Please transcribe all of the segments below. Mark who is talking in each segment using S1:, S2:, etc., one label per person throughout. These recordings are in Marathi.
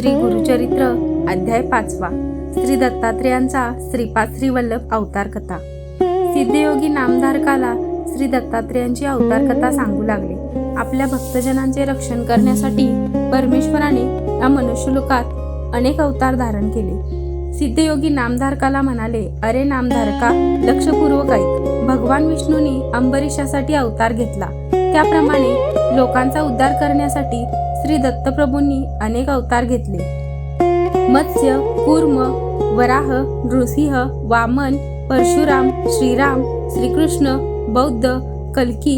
S1: श्री गुरुचरित्र अध्याय 5 श्री दत्तात्रेयांचा श्रीपाद श्रीवल्लभ अवतार कथा। सिद्धयोगी नामधारकाला श्री दत्तात्रेयांची अवतार कथा सांगू लागले। आपल्या भक्तजनांचे रक्षण करण्यासाठी परमेश्वराने या मनुष्यलोकात अनेक अवतार धारण केले। सिद्धयोगी नामधारकाला म्हणाले, अरे नामधारका, लक्षपूर्वक ऐक। भगवान विष्णूंनी अंबरीशासाठी अवतार घेतला, त्याप्रमाणे लोकांचा उद्धार करण्यासाठी श्री दत्तप्रभूंनी अनेक अवतार घेतले। मत्स्य, कूर्म, वराह, नृसिंह, वामन, परशुराम, श्रीराम, श्रीकृष्ण, बौद्ध, कल्की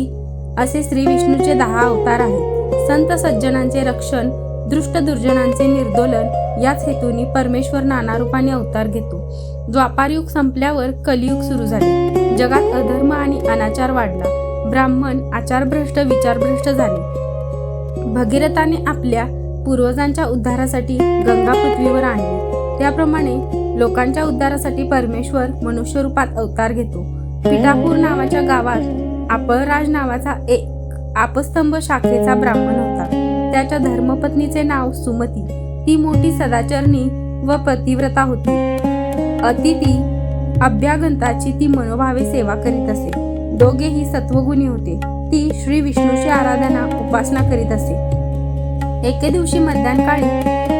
S1: असे श्री विष्णूचे 10 अवतार आहेत। संत सज्जनांचे रक्षण, दुष्ट दुर्जनांचे निर्दोलन याच हेतूने परमेश्वर नाना रूपाने अवतार घेतो। द्वापारयुग संपल्यावर कलियुग सुरू झाले। जगात अधर्म आणि अनाचार वाढला। ब्राह्मण आचारभ्रष्ट विचारभ्रष्ट झाले। भगीरथाने आपल्या पूर्वजांच्या उद्धारासाठी गंगा पृथ्वीवर आणली, त्याप्रमाणे लोकांच्या उद्धारासाठी परमेश्वर मनुष्य रूपात अवतार घेतो। पिठापूर नावाच्या गावात अपळराज नावाचा एक आपस्तंभ शाखेचा ब्राह्मण होता। त्याच्या धर्मपत्नीचे नाव सुमती। ती मोठी सदाचरणी व पतिव्रता होती। अतिथी अभ्यागंताची ती मनोभावे सेवा करीत असे। दोघेही सत्वगुणी होते। ती श्री विष्णूची आराधना उपासना करीत असे। एके दिवशी मध्यान्हकाळी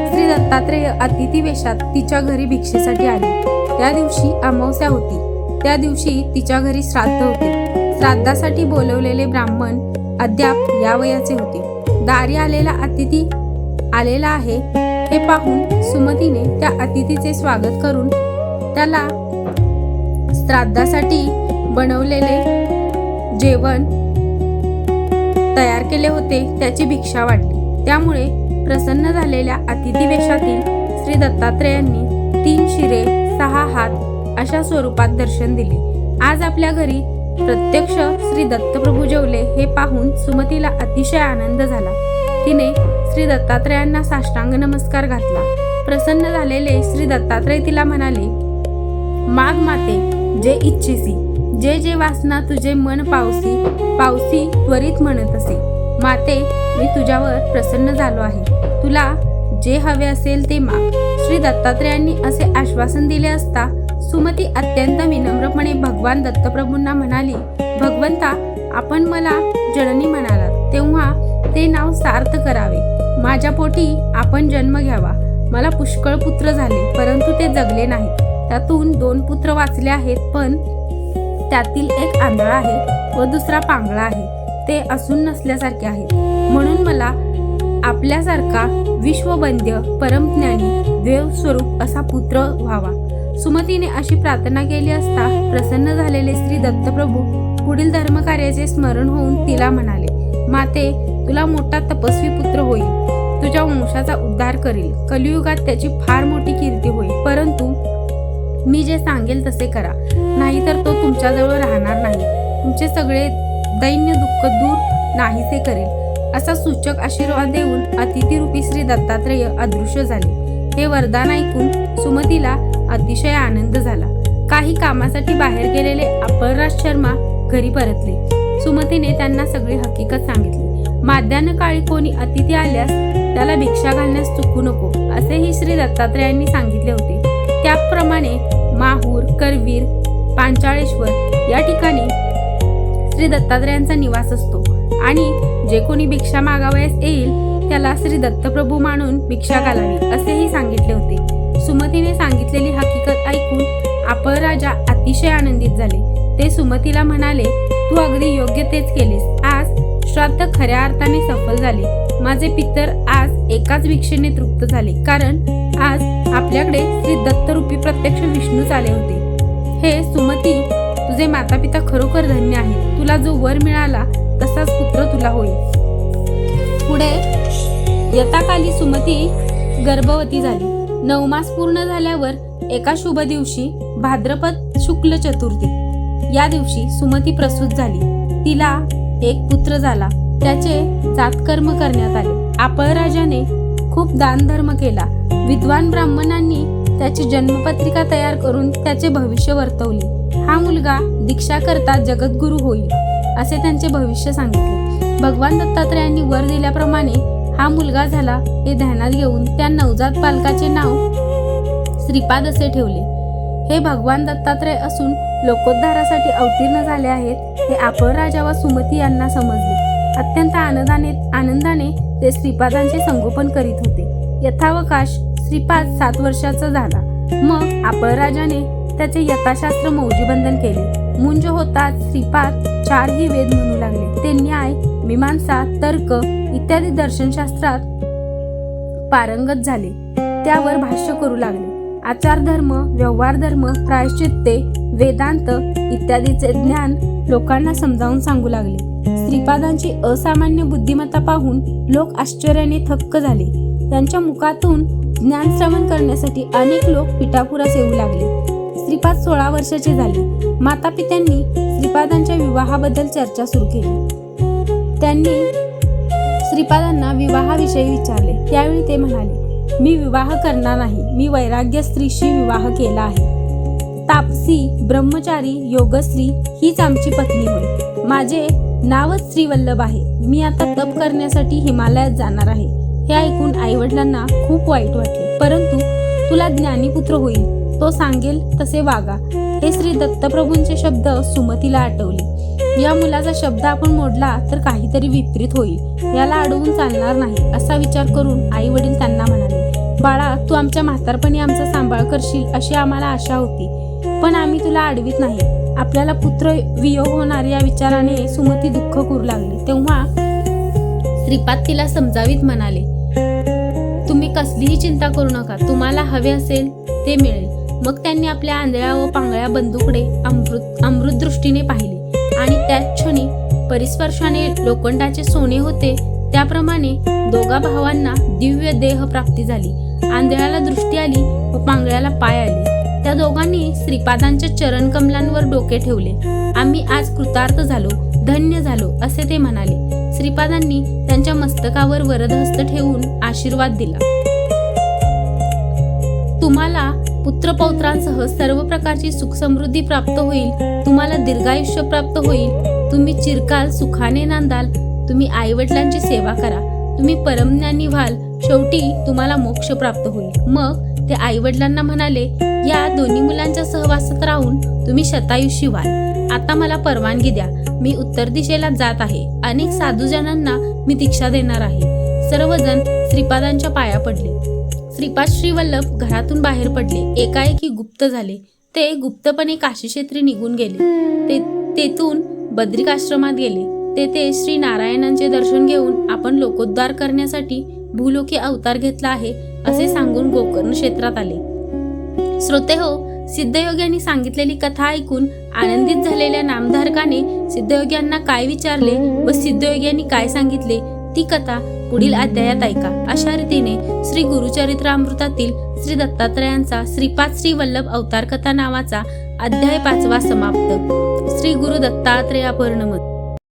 S1: श्री दत्तात्रेय अतिथी वेशात तिच्या घरी भिक्षेसाठी आले। त्या दिवशी अमावस्या होती। त्या दिवशी तिच्या घरी श्राद्ध होते। श्राद्धासाठी बोलवलेले ब्राह्मण अद्याप या वयाचे होते। दारी आलेला अतिथी आलेला आहे हे पाहून सुमतीने त्या अतिथीचे स्वागत करून त्याला श्राद्धासाठी बनवलेले जेवण तयार केले होते त्याची भिक्षा वाढली। त्यामुळे प्रसन्न झालेल्या अतिथी वेशातील श्री दत्तात्रेयांनी 3 शिरे 6 हात अशा स्वरूपात दर्शन दिले। आज आपल्या घरी प्रत्यक्ष श्री दत्तप्रभू जेवले हे पाहून सुमतीला अतिशय आनंद झाला। तिने श्री दत्तात्रेयांना साष्टांग नमस्कार घातला। प्रसन्न झालेले श्री दत्तात्रेय तिला म्हणाले, माग माते, जे इच्छिसी, जे जे वासना तुझे मन पावसी त्वरित म्हणत असे। माते, मी तुझ्यावर प्रसन्न झालो आहे। तुला जे हवे असेल ते माग। श्री दत्तात्रेयांनी असे आश्वासन दिले असता सुमती अत्यंत विनम्रपणे भगवान दत्तप्रभूंना म्हणाली, भगवंता, आपण मला जननी म्हणालात तेव्हा ते नाव सार्थ करावे। माझ्या पोटी आपण जन्म घ्यावा। मला पुष्कळ पुत्र झाले, परंतु ते जगले नाहीत। त्यातून 2 पुत्र वाचले आहेत, पण त्यातील एक आंधळा आहे व दुसरा पांगळा आहे। ते असून नसल्यासारखे आहेत। म्हणून मला आपल्यासारखा विश्ववंद्य परमज्ञानी देव स्वरूप असा पुत्र व्हावा। सुमतीने अशी प्रार्थना केली असता प्रसन्न झालेले श्री दत्तप्रभू पुढील धर्मकार्याचे स्मरण होऊन तिला म्हणाले, माते, तुला मोठा तपस्वी पुत्र होईल। तुझ्या वंशाचा उद्धार करील। कलियुगात त्याची फार मोठी कीर्ती होईल, परंतु मी जे सांगेल तसे करा, नाहीतर तो तुमच्याजवळ राहणार नाही। तुमचे सगळे दैन्य दुःख दूर नाहीसे करेल। असा सूचक आशीर्वाद देऊन अतिथीरूपी श्री दत्तात्रेय अदृश्य झाले। हे वरदान ऐकून सुमतीला अतिशय आनंद झाला। काही कामासाठी बाहेर गेलेले अपळराज शर्मा घरी परतले। सुमतीने त्यांना सगळी हकीकत सांगितली। माध्यान्ह काळी कोणी अतिथी आल्यास त्याला भिक्षा घालण्यास चुकू नको असेही श्री दत्तात्रेयांनी सांगितले होते। त्याप्रमाणे माहूर, करवीर, पांचाळेश्वर या ठिकाणी श्री दत्तात्रेयांचा निवास असतो आणि जे कोणी भिक्षा मागावयास येईल त्याला श्री दत्तप्रभू मानून भिक्षा घालावी असेही सांगितले होते। सुमतीने सांगितलेली हकीकत ऐकून अपळराजा अतिशय आनंदित झाले। ते सुमतीला म्हणाले, तू अगदी योग्य तेच केलेस। आज श्राद्ध खऱ्या अर्थाने सफल झाले। माझे पितर आज एकाच भिक्षेने तृप्त झाले, कारण आज आपल्याकडे श्री दत्तरूपी प्रत्यक्ष विष्णूच आले होते। हे सुमती, तुझे माता पिता खरोखर धन्य आहेत। तुला जो वर मिळाला तसाच पुत्र तुला होईल। पुढे यथाकाली सुमती गर्भवती झाली। 9 मास पूर्ण झाल्यावर एका शुभ दिवशी भाद्रपद शुक्ल चतुर्थी या दिवशी सुमती प्रसूत झाली। तिला एक पुत्र झाला। त्याचे जातकर्म करण्यात आले। अपळराजाने खूप दानधर्म केला। विद्वान ब्राह्मणांनी त्याची जन्मपत्रिका तयार करून त्याचे भविष्य वर्तवले। हा मुलगा दीक्षा करता जगद्गुरु होईल असे त्यांचे भविष्य सांगितले। भगवान दत्तात्रेयांनी वर दिल्याप्रमाणे हा मुलगा झाला हे ध्यानात घेऊन त्या नवजात बालकाचे नाव श्रीपाद असे ठेवले. हे भगवान दत्तात्रय असून लोकोद्धारासाठी अवतीर्ण झाले आहेत हे आपण राजा व सुमती यांना समजले. अत्यंत आनंदाने ते श्रीपादांचे संगोपन करीत होते. यथावकाश श्रीपाद 7 वर्षाचा झाला. मग आपण राजाने त्याचे यथाशास्त्र मौजीबंधन केले. मुंज होताच श्रीपाद 4ही वेद म्हणू लागले. ते न्याय, मीमांसा, तर्क इत्यादी दर्शनशास्त्रात पारंगत झाले. त्यावर भाष्य करू लागले. आचार धर्म, व्यवहार धर्म, प्रायश्चित्ते, वेदांत इत्यादीचे ज्ञान लोकांना समजावून सांगू लागले. श्रीपादांची असामान्य बुद्धिमत्ता पाहून लोक आश्चर्याने थक्क झाले. त्यांच्या मुखातून ज्ञान श्रवण करण्यासाठी अनेक लोक पिठापुरास येऊ लागले. श्रीपाद 16 वर्षाचे झाले. मातापित्यांनी श्रीपादांच्या विवाहाबद्दल चर्चा सुरू केली. त्यांनी श्रीपादांना विवाहाविषयी विचारले. त्यावेळी ते म्हणाले, मी विवाह करणार नाही. मी वैराग्य स्त्रीशी विवाह केला आहे. तापसी, ब्रह्मचारी, योगश्री हीच आमची पत्नी होय. माझे नावच श्रीवल्लभ आहे. मी आता तप करण्यासाठी हिमालयात जाणार आहे. हे ऐकून आईवडिलांना खूप वाईट वाटले. परंतु तुला ज्ञानीपुत्र होईल, तो सांगेल तसे वागा, हे श्री दत्तप्रभूंचे शब्द सुमतीला आठवले. या मुलाचा शब्द आपण मोडला तर काहीतरी विपरीत होईल. याला अडवून चालणार नाही असा विचार करून आई वडील त्यांना म्हणाले, बाळा, तू आमच्या म्हातारपणी आमचा सांभाळ करशील अशी आम्हाला आशा होती, पण आम्ही तुला अडवित नाही. आपल्याला पुत्र वियोग होणार या विचाराने सुमती दुःख करू लागली. तेव्हा श्रीपाद तिला समजावीत म्हणाले, तुम्ही कसलीही चिंता करू नका. तुम्हाला हवे असेल ते मिळेल. मग त्यांनी आपल्या आंधळ्या व पांगळ्या बंधूकडे अमृत दृष्टीने पाहिले आणि त्याच क्षणी परिस्पर्शाने लोखंडाचे सोने होते त्याप्रमाणे दोघा भावांना दिव्य देह प्राप्ती झाली. आंधळ्याला दृष्टी आली व पांगळ्याला पाय आले. त्या दोघांनी श्रीपादांच्या चरण कमलांवर डोके ठेवले. आम्ही आज कृतार्थ झालो, धन्य झालो असे ते म्हणाले. श्रीपादांनी त्यांच्या मस्तकावर वरदहस्त ठेवून आशीर्वाद दिला. तुम्हाला पुत्रपौत्रांसह सर्व प्रकारची सुख समृद्धी प्राप्त होईल. तुम्हाला दीर्घायुष्य प्राप्त होईल. तुम्ही चिरकाल सुखाने नांदाल. तुम्ही आईवडिलांची सेवा करा. तुम्ही परमज्ञानी व्हाल. शेवटी तुम्हाला मोक्ष प्राप्त होईल. मग ते आईवडिलांना म्हणाले, या दोन्ही मुलांच्या सहवासात राहून तुम्ही शतायुषी व्हाल. आता मला परवानगी द्या. मी उत्तर दिशेला जात आहे. अनेक साधूजनांना मी दीक्षा देणार आहे. सर्वजण श्रीपादांच्या पाया पडले. श्रीपाद श्रीवल्लभ घरातून बाहेर पडले. एकाएकी गुप्त झाले. ते गुप्तपणे काशी क्षेत्री निघून गेले. तेथून बद्रिकाश्रमात गेले. तेथे श्री नारायणांचे दर्शन घेऊन आपण लोकोद्धार करण्यासाठी भूलोकी अवतार घेतला आहे असे सांगून गोकर्ण क्षेत्रात आले. श्रोतेहो, सिद्धयोग्यांनी सांगितलेली कथा ऐकून आनंदित झालेल्या नामधारकाने सिद्धयोग्यांना काय विचारले व सिद्धयोग्यांनी काय सांगितले ती कथा पुढील अध्यायात ऐका. अशा रीतीने श्री गुरुचरित्रामृतातील श्री दत्तात्रयांचा श्रीपाद श्रीवल्लभ अवतार कथा नावाचा अध्याय 5वा समाप्त. श्री गुरु दत्तात्रेयापर्णमस्तु.